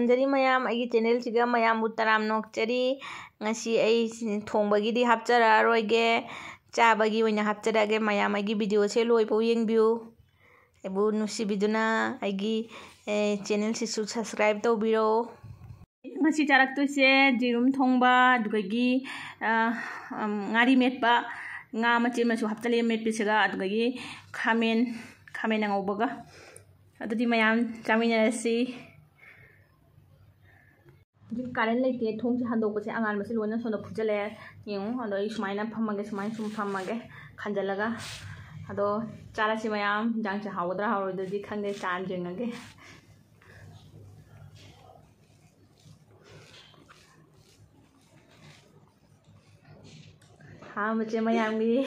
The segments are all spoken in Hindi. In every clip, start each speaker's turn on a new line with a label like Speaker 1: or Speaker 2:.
Speaker 1: ꯊꯝꯖꯔꯤ ꯃꯌꯥꯝ ꯑꯩꯒꯤ ꯆꯦꯅꯦꯜꯁꯤꯒ ꯃꯌꯥꯝꯕꯨ ꯇꯔꯥꯝ ꯅꯣꯛꯆꯔꯤ ꯉꯁꯤ ꯑꯩ ꯊꯣꯡꯕꯒꯤꯗꯤ ꯍꯥꯞꯆꯔꯛꯑꯔꯣꯏꯒꯦ ꯆꯥꯕꯒꯤ ꯑꯣꯏꯅ ꯍꯥꯞꯆꯔꯛꯑꯒꯦ ꯃꯌꯥꯝ ꯑꯩꯒꯤ ꯚꯤꯗꯤꯑꯣꯁꯦ ꯂꯣꯏꯐꯥꯎ ꯌꯦꯡꯕꯤꯌꯨ ꯑꯩꯕꯨ ꯅꯨꯡꯁꯤꯕꯤꯗꯨꯅ ꯑꯩꯒꯤ ꯆꯦꯅꯦꯜꯁꯤꯁꯨ ꯁꯕꯁꯀ꯭ꯔꯥꯏꯕ ꯇꯧꯕꯤꯔꯣ ngasi charaktoise jirum thongba adugagi ngari metba nga machi masu haptale metpisiga adugagi khamen ngaubaga adudi mayam chaminarasi karen leite thongsi handokpase angan masi loina sona phujale yengu ado I sumaina phammage sumaina sum phammage khanjalaga ado charasi mayam jangse hawadra harodadi khangde chan jengage हाँ बच्चे मैं आऊँगी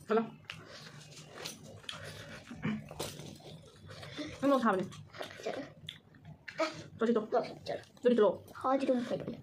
Speaker 1: Hello. Hello, how are you? Sorry, Sorry, how are you doing?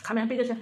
Speaker 1: Kami hampir saja.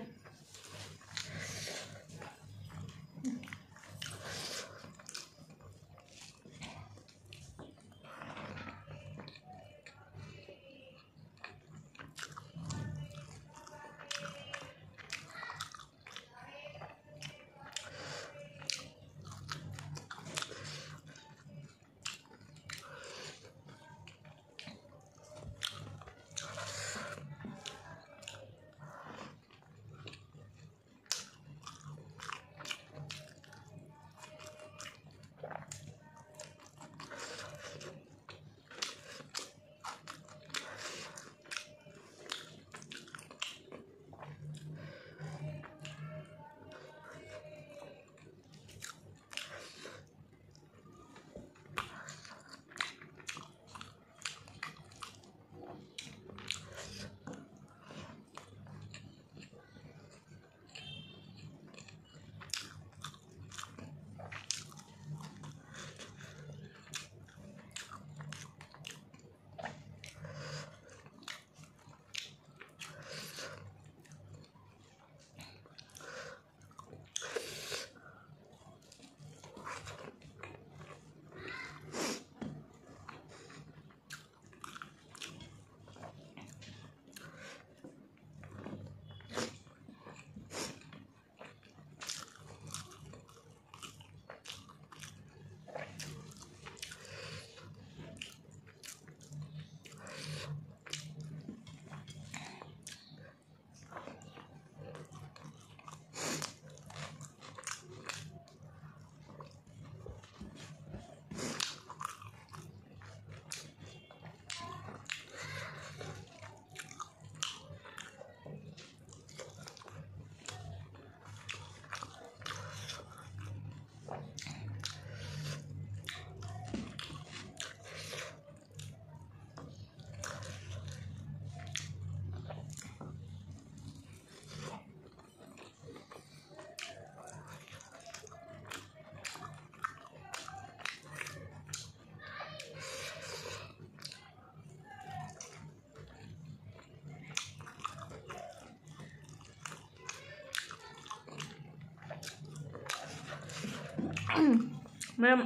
Speaker 1: मैम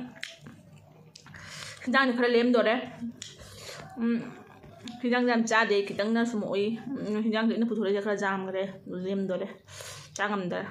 Speaker 1: हिंजांग खरा लेमदोरे हिंजांग जाम चादे खितंग ना सुमोई हिंजांग इन पुथोरे खरा जामगरे लेमदोरे चांगमदरे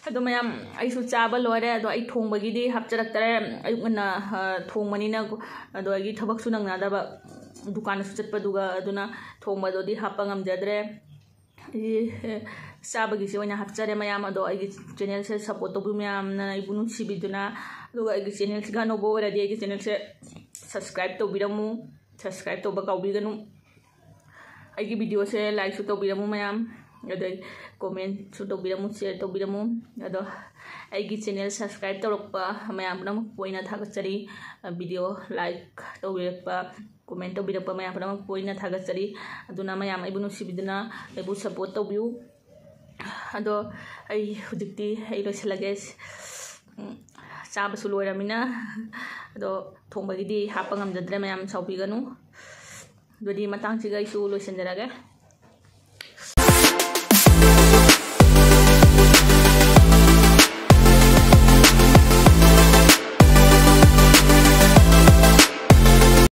Speaker 1: अदो मैम ऐसु चाब लोरे अदो आई थोंबगिदी हपचरक्तरे अयुना थोंबनिना अदो आई थबक सु नंगनादबा दुकान सु चटपदुगा अदुना थोंबदोदी हपा ngamjadre चाबगी से ओइना हपचरे मैम अदो आई चैनल से सपोर्ट तोबु मैम ना इबु नुसिबिदुना अदुगा आई चैनल से गानो बो रेडी आई चैनल से सब्सक्राइब तोबिरमु सब्सक्राइब तोबा काउबिगनु आई वीडियो से लाइक सु तोबिरमु मैम अदो कमेंट सु तोबिरमु शेयर तोबिरमु अदो आई चैनल सब्सक्राइब तोरक्पा मैम नम पोइना थागचरी वीडियो लाइक तोबिरक्पा कमेंट तोबिरक्पा मैम नम पोइना थागचरी अदुना मैम आइबु नुसिबिदुना आइबु सपोर्ट तोबिउ अदो आई हुदिक्ति आई लोइसलगे चाबसु लोइरामिना अदो थोंबगिदी हापा ngamjadre मैम साउबिगनु दोदी मतंग सिगा इसु लोइसनजरागे